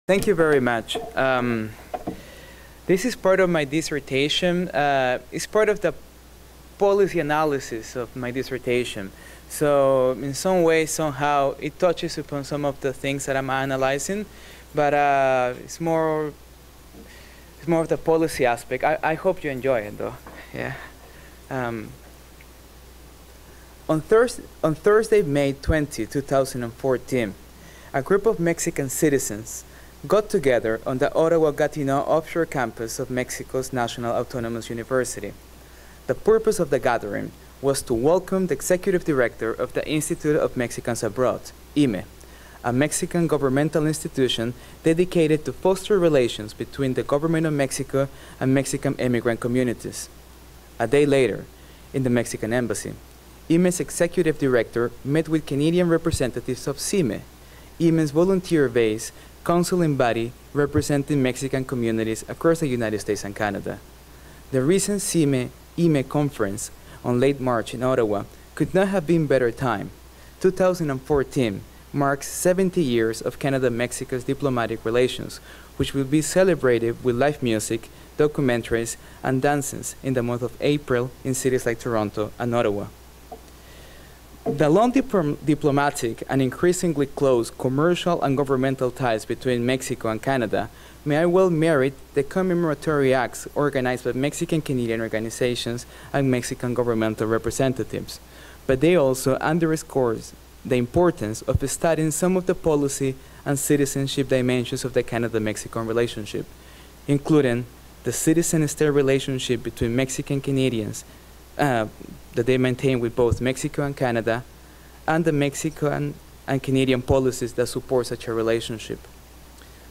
Thank you very much. This is part of my dissertation. It's part of the policy analysis of my dissertation. So in some way, somehow, it touches upon some of the things that I'm analyzing, but it's more of the policy aspect. I hope you enjoy it, though. Yeah. On Thursday, May 20, 2014, a group of Mexican citizens got together on the Ottawa-Gatineau offshore campus of Mexico's National Autonomous University. The purpose of the gathering was to welcome the executive director of the Institute of Mexicans Abroad, IME, a Mexican governmental institution dedicated to foster relations between the government of Mexico and Mexican immigrant communities. A day later, in the Mexican embassy, IME's executive director met with Canadian representatives of CIME, IME's volunteer-based counseling body representing Mexican communities across the United States and Canada. The recent CIME-IME conference on late March in Ottawa could not have been better timed. 2014 marks 70 years of Canada-Mexico's diplomatic relations, which will be celebrated with live music, documentaries, and dances in the month of April in cities like Toronto and Ottawa. The long diplomatic and increasingly close commercial and governmental ties between Mexico and Canada may well merit the commemoratory acts organized by Mexican-Canadian organizations and Mexican governmental representatives, but they also underscore the importance of studying some of the policy and citizenship dimensions of the Canada-Mexican relationship, including the citizen-state relationship between Mexican Canadians that they maintain with both Mexico and Canada, and the Mexican and Canadian policies that support such a relationship.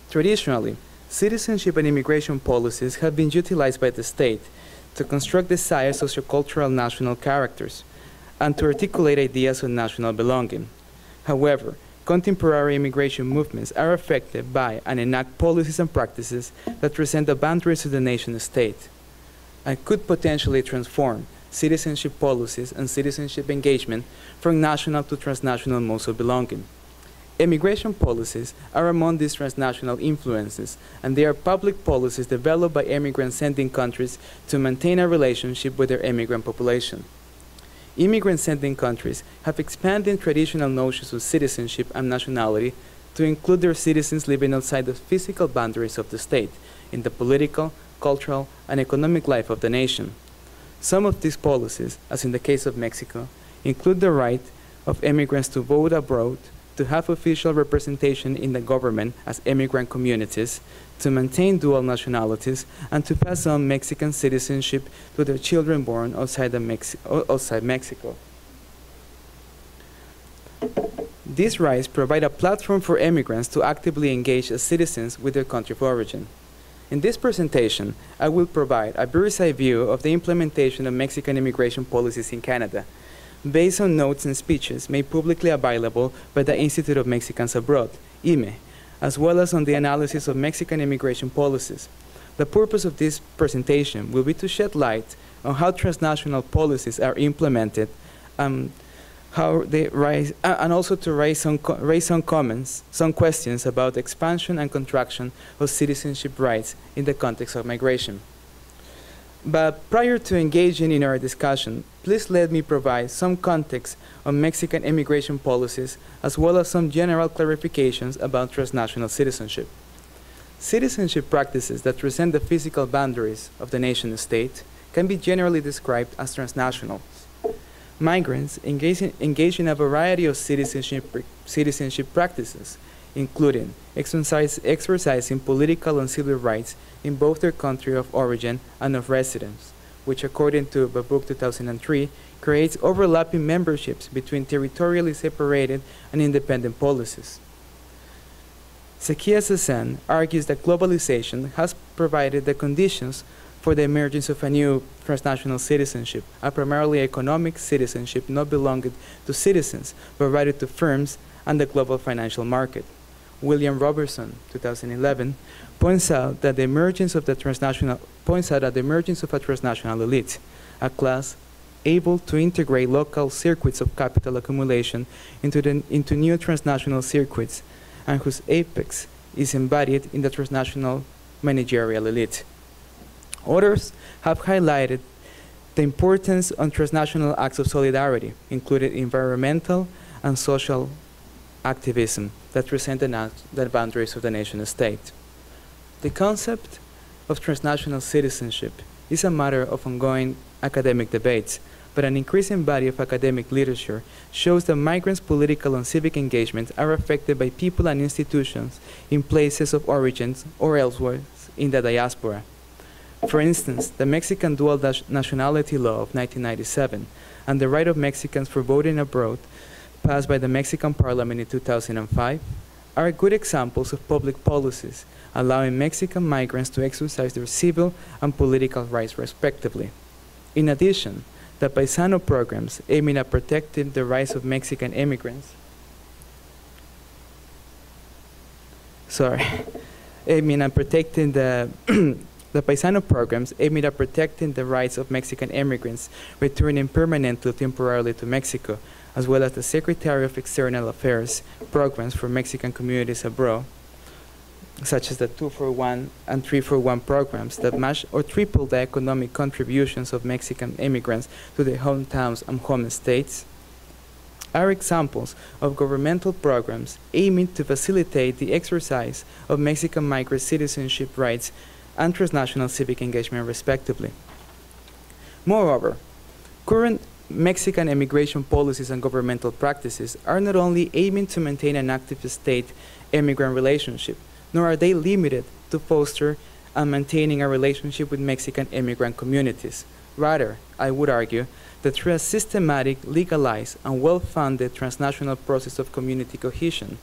Traditionally, citizenship and immigration policies have been utilized by the state to construct desired sociocultural national characters and to articulate ideas of national belonging. However, contemporary immigration movements are affected by and enact policies and practices that transcend the boundaries of the nation-state and could potentially transform citizenship policies and citizenship engagement from national to transnational modes of belonging. Immigration policies are among these transnational influences, and they are public policies developed by immigrant-sending countries to maintain a relationship with their immigrant population. Immigrant-sending countries have expanded traditional notions of citizenship and nationality to include their citizens living outside the physical boundaries of the state in the political, cultural, and economic life of the nation. Some of these policies, as in the case of Mexico, include the right of immigrants to vote abroad, to have official representation in the government as immigrant communities, to maintain dual nationalities, and to pass on Mexican citizenship to their children born outside Mexico. These rights provide a platform for immigrants to actively engage as citizens with their country of origin. In this presentation, I will provide a bird's-eye view of the implementation of Mexican immigration policies in Canada, based on notes and speeches made publicly available by the Institute of Mexicans Abroad, IME, as well as on the analysis of Mexican immigration policies. The purpose of this presentation will be to shed light on how transnational policies are implemented, how they rise, and also to raise some questions about the expansion and contraction of citizenship rights in the context of migration. But prior to engaging in our discussion, please let me provide some context on Mexican immigration policies, as well as some general clarifications about transnational citizenship. Citizenship practices that transcend the physical boundaries of the nation-state can be generally described as transnational. Migrants engage in a variety of citizenship practices, including exercising political and civil rights in both their country of origin and of residence, which, according to the book 2003, creates overlapping memberships between territorially separated and independent policies. Zekia Cezanne argues that globalization has provided the conditions for the emergence of a new transnational citizenship, a primarily economic citizenship not belonging to citizens, but rather to firms and the global financial market. William Robertson, 2011, points out that the emergence of a transnational elite, a class able to integrate local circuits of capital accumulation into new transnational circuits, and whose apex is embodied in the transnational managerial elite. Others have highlighted the importance of transnational acts of solidarity, including environmental and social activism that transcend the boundaries of the nation-state. The concept of transnational citizenship is a matter of ongoing academic debates, but an increasing body of academic literature shows that migrants' political and civic engagement are affected by people and institutions in places of origin or elsewhere in the diaspora. For instance, the Mexican dual nationality law of 1997 and the right of Mexicans for voting abroad, passed by the Mexican Parliament in 2005, are good examples of public policies allowing Mexican migrants to exercise their civil and political rights respectively. In addition, the Paisano programs aiming at protecting the rights of Mexican immigrants aiming at protecting the Paisano programs aiming at protecting the rights of Mexican immigrants returning permanently or temporarily to Mexico, as well as the Secretary of External Affairs programs for Mexican communities abroad, such as the 241 and 341 programs that match or triple the economic contributions of Mexican immigrants to their hometowns and home states, are examples of governmental programs aiming to facilitate the exercise of Mexican migrant citizenship rights and transnational civic engagement respectively. Moreover, current Mexican immigration policies and governmental practices are not only aiming to maintain an active state-immigrant relationship, nor are they limited to foster and maintaining a relationship with Mexican immigrant communities. Rather, I would argue that through a systematic, legalized, and well-funded transnational process of community cohesion,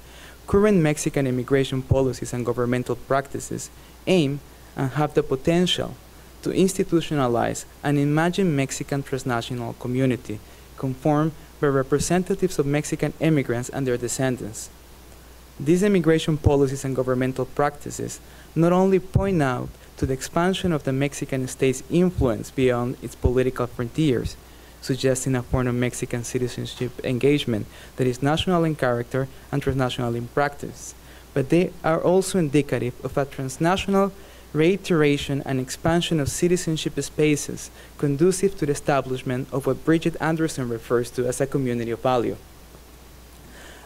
current Mexican immigration policies and governmental practices aim and have the potential to institutionalize an imagined Mexican transnational community conformed by representatives of Mexican immigrants and their descendants. These immigration policies and governmental practices not only point out to the expansion of the Mexican state's influence beyond its political frontiers, suggesting a form of Mexican citizenship engagement that is national in character and transnational in practice, but they are also indicative of a transnational reiteration and expansion of citizenship spaces conducive to the establishment of what Bridget Anderson refers to as a community of value.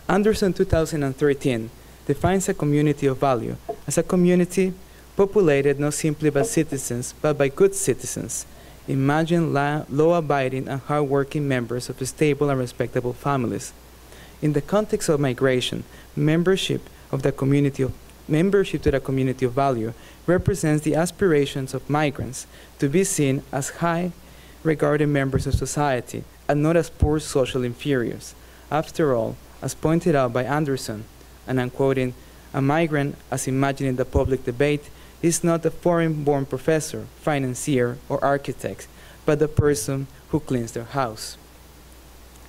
Anderson 2013 defines a community of value as a community populated not simply by citizens, but by good citizens. Imagine law-abiding and hard-working members of stable and respectable families. In the context of migration, membership to the community of value represents the aspirations of migrants to be seen as high-regarded members of society and not as poor social inferiors. After all, as pointed out by Anderson, and I'm quoting, "A migrant, as imagined in the public debate, is not a foreign-born professor, financier, or architect, but the person who cleans their house."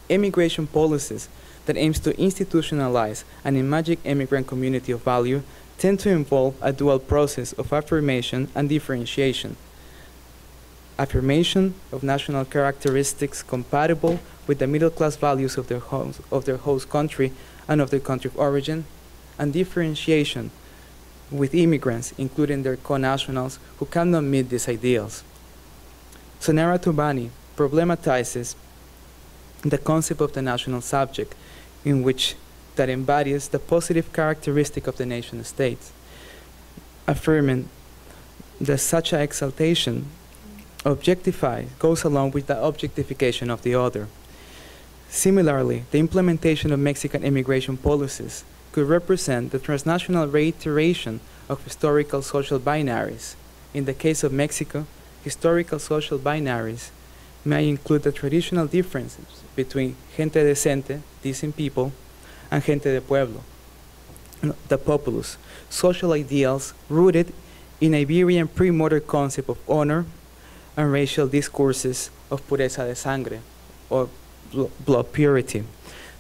Immigration policies that aims to institutionalize an imagined immigrant community of value tend to involve a dual process of affirmation and differentiation. Affirmation of national characteristics compatible with the middle-class values of their host country and of their country of origin, and differentiation with immigrants, including their co-nationals, who cannot meet these ideals. Sonara Tubani problematizes the concept of the national subject, in which that embodies the positive characteristic of the nation-state, affirming that such an exaltation goes along with the objectification of the other. Similarly, the implementation of Mexican immigration policies could represent the transnational reiteration of historical social binaries. In the case of Mexico, historical social binaries may include the traditional differences between gente decente, decent people, and gente de pueblo, the populace, social ideals rooted in Iberian pre-modern concept of honor and racial discourses of pureza de sangre, or blood purity.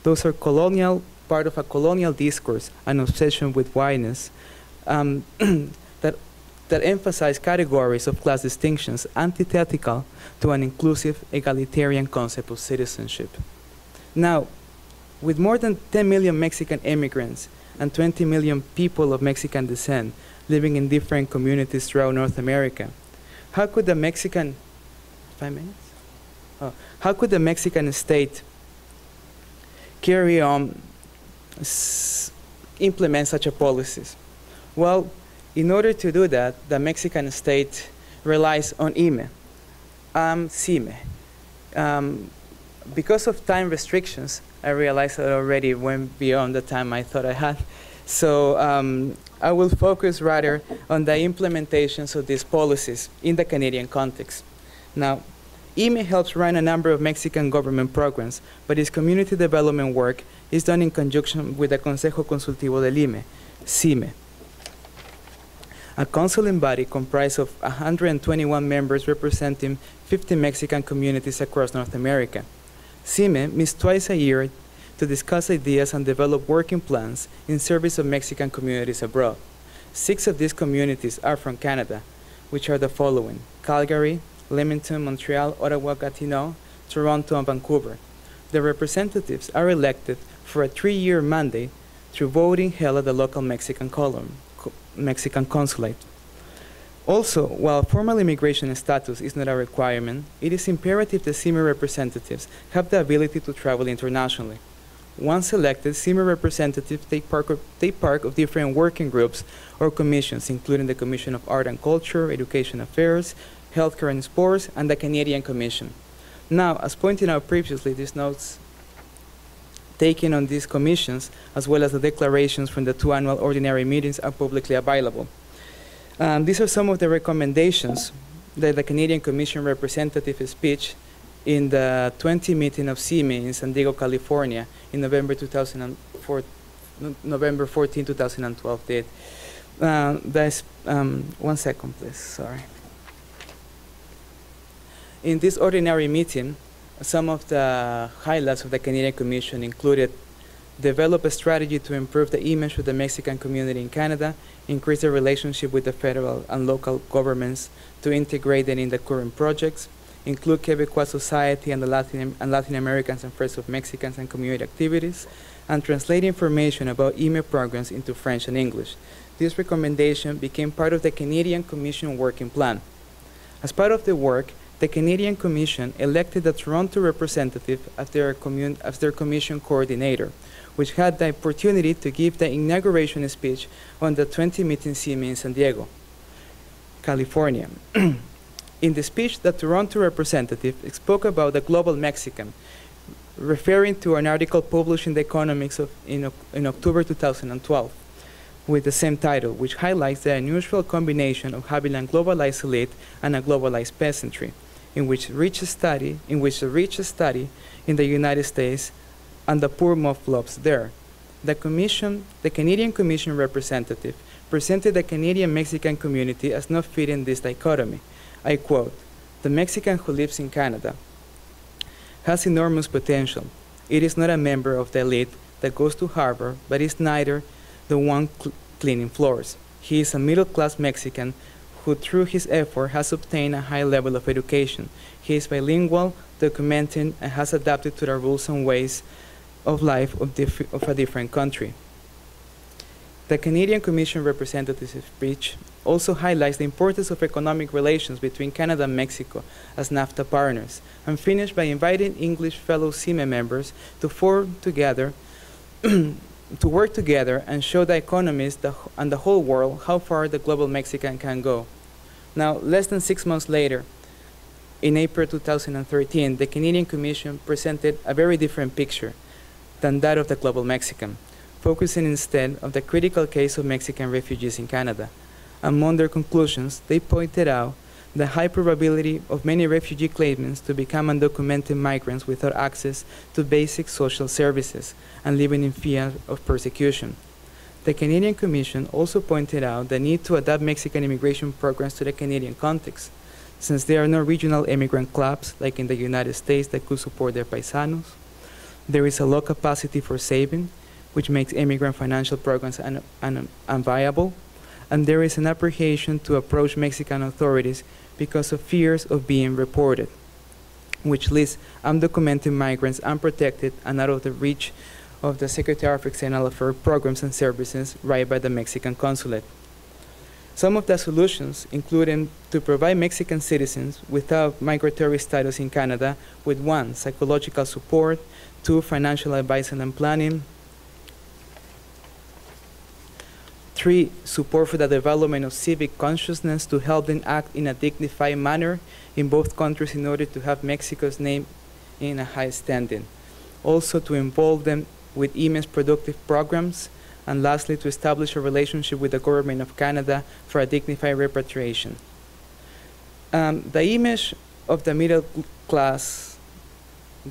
Those are part of a colonial discourse, an obsession with whiteness, that emphasize categories of class distinctions antithetical to an inclusive, egalitarian concept of citizenship. Now, with more than 10 million Mexican immigrants and 20 million people of Mexican descent living in different communities throughout North America. How could the Mexican, 5 minutes? Oh. How could the Mexican state carry on, implement such a policies? Well, in order to do that, the Mexican state relies on CIME. Because of time restrictions, I realized I already went beyond the time I thought I had. So I will focus rather on the implementations of these policies in the Canadian context. Now, IME helps run a number of Mexican government programs, but its community development work is done in conjunction with the Consejo Consultivo del IME, CIME, a consuling body comprised of 121 members representing 50 Mexican communities across North America. CIME meets twice a year to discuss ideas and develop working plans in service of Mexican communities abroad. 6 of these communities are from Canada, which are the following: Calgary, Leamington, Montreal, Ottawa, Gatineau, Toronto, and Vancouver. The representatives are elected for a 3-year mandate through voting held at the local Mexican consulate. Also, while formal immigration status is not a requirement, it is imperative that CIME representatives have the ability to travel internationally. Once elected, CIME representatives take part of different working groups or commissions, including the Commission of Art and Culture, Education Affairs, Healthcare and Sports, and the Canadian Commission. Now, as pointed out previously, these notes taken on these commissions, as well as the declarations from the 2 annual ordinary meetings, are publicly available. These are some of the recommendations that the Canadian Commission representative speech in the 20th meeting of CIME in San Diego, California, in November 14, 2012 did. One second, please, sorry. In this ordinary meeting, some of the highlights of the Canadian Commission included: develop a strategy to improve the image of the Mexican community in Canada, increase the relationship with the federal and local governments to integrate them in the current projects, include Quebecois society and the Latin Americans and Friends of Mexicans and community activities, and translate information about IME programs into French and English. This recommendation became part of the Canadian Commission working plan. As part of the work, the Canadian Commission elected a Toronto representative as their commission coordinator, which had the opportunity to give the inauguration speech on the 20th meeting CIME in San Diego, California. In the speech, the Toronto representative spoke about the global Mexican, referring to an article published in The Economics in October 2012 with the same title, which highlights the unusual combination of having a globalized elite and a globalized peasantry, in which the richest study in the United States and the poor mob-flops there. The Canadian Commission representative presented the Canadian Mexican community as not fitting this dichotomy. I quote, "The Mexican who lives in Canada has enormous potential. It is not a member of the elite that goes to Harvard, but is neither the one cleaning floors. He is a middle-class Mexican who through his effort has obtained a high level of education. He is bilingual, documenting, and has adapted to the rules and ways of life of a different country." The Canadian Commission representative's speech also highlights the importance of economic relations between Canada and Mexico as NAFTA partners, and finished by inviting English fellow CIME members to form together to work together and show the economies and the whole world how far the global Mexican can go. Now, less than 6 months later, in April 2013, the Canadian Commission presented a very different picture than that of the global Mexican, focusing instead on the critical case of Mexican refugees in Canada. Among their conclusions, they pointed out the high probability of many refugee claimants to become undocumented migrants without access to basic social services and living in fear of persecution. The Canadian Commission also pointed out the need to adapt Mexican immigration programs to the Canadian context, since there are no regional immigrant clubs like in the United States that could support their paisanos. There is a low capacity for saving, which makes immigrant financial programs unviable, and there is an apprehension to approach Mexican authorities because of fears of being reported, which leaves undocumented migrants unprotected and out of the reach of the Secretary of External Affairs Programs and Services right by the Mexican Consulate. Some of the solutions included to provide Mexican citizens without migratory status in Canada with 1, psychological support, 2, financial advice and planning, 3, support for the development of civic consciousness to help them act in a dignified manner in both countries in order to have Mexico's name in a high standing. Also to involve them with immense productive programs, and lastly to establish a relationship with the government of Canada for a dignified repatriation. The image of the middle class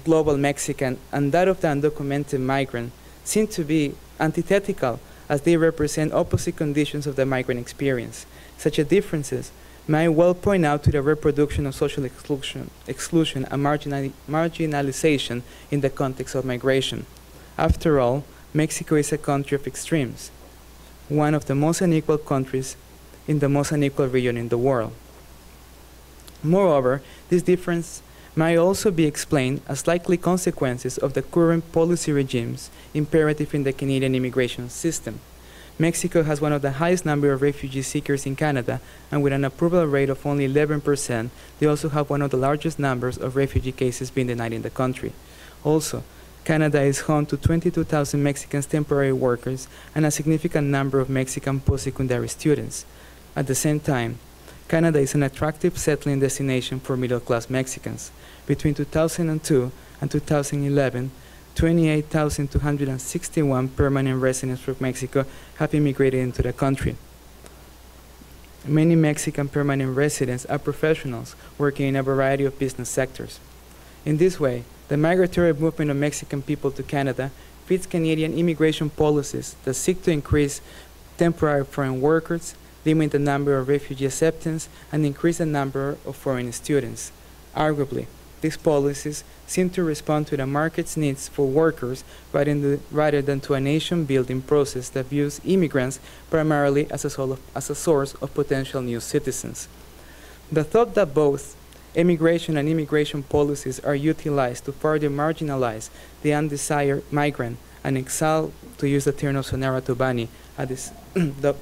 global Mexican and that of the undocumented migrant seem to be antithetical as they represent opposite conditions of the migrant experience. Such differences may well point out to the reproduction of social exclusion and marginalization in the context of migration. After all, Mexico is a country of extremes, one of the most unequal countries in the most unequal region in the world. Moreover, this difference may also be explained as likely consequences of the current policy regimes imperative in the Canadian immigration system. Mexico has one of the highest number of refugee seekers in Canada, and with an approval rate of only 11%, they also have one of the largest numbers of refugee cases being denied in the country. Also, Canada is home to 22,000 Mexican temporary workers and a significant number of Mexican post-secondary students. At the same time, Canada is an attractive settling destination for middle-class Mexicans. Between 2002 and 2011, 28,261 permanent residents from Mexico have immigrated into the country. Many Mexican permanent residents are professionals working in a variety of business sectors. In this way, the migratory movement of Mexican people to Canada fits Canadian immigration policies that seek to increase temporary foreign workers, limit the number of refugee acceptance, and increase the number of foreign students. Arguably, these policies seem to respond to the market's needs for workers rather than to a nation-building process that views immigrants primarily as a source of potential new citizens. The thought that both immigration and immigration policies are utilized to further marginalize the undesired migrant and exile, to use the term of Sonara Tobani,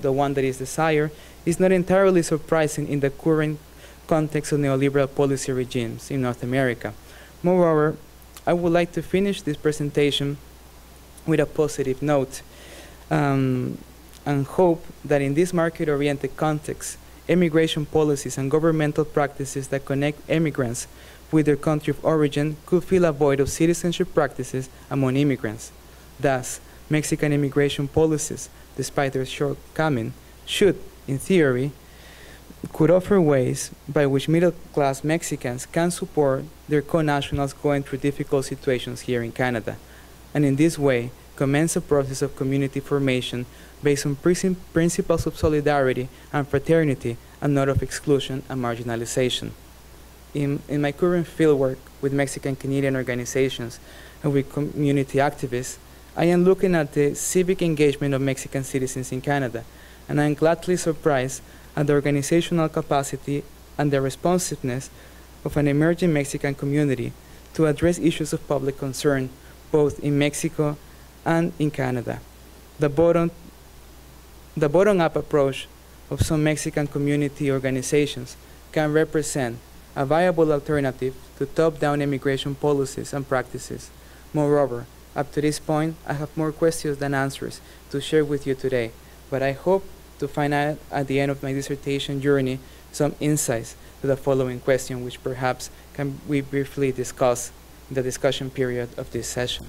the one that is desired, is not entirely surprising in the current context of neoliberal policy regimes in North America. Moreover, I would like to finish this presentation with a positive note and hope that in this market-oriented context, immigration policies and governmental practices that connect immigrants with their country of origin could fill a void of citizenship practices among immigrants. Thus, Mexican immigration policies, despite their shortcomings, should, in theory, could offer ways by which middle-class Mexicans can support their co-nationals going through difficult situations here in Canada, and in this way commence a process of community formation based on principles of solidarity and fraternity and not of exclusion and marginalization. In my current fieldwork with Mexican Canadian organizations and with community activists, I am looking at the civic engagement of Mexican citizens in Canada, and I am gladly surprised at the organizational capacity and the responsiveness of an emerging Mexican community to address issues of public concern, both in Mexico and in Canada. The bottom-up approach of some Mexican community organizations can represent a viable alternative to top-down immigration policies and practices. Moreover, up to this point, I have more questions than answers to share with you today, but I hope to find out at the end of my dissertation journey some insights to the following question, which perhaps can we briefly discuss in the discussion period of this session.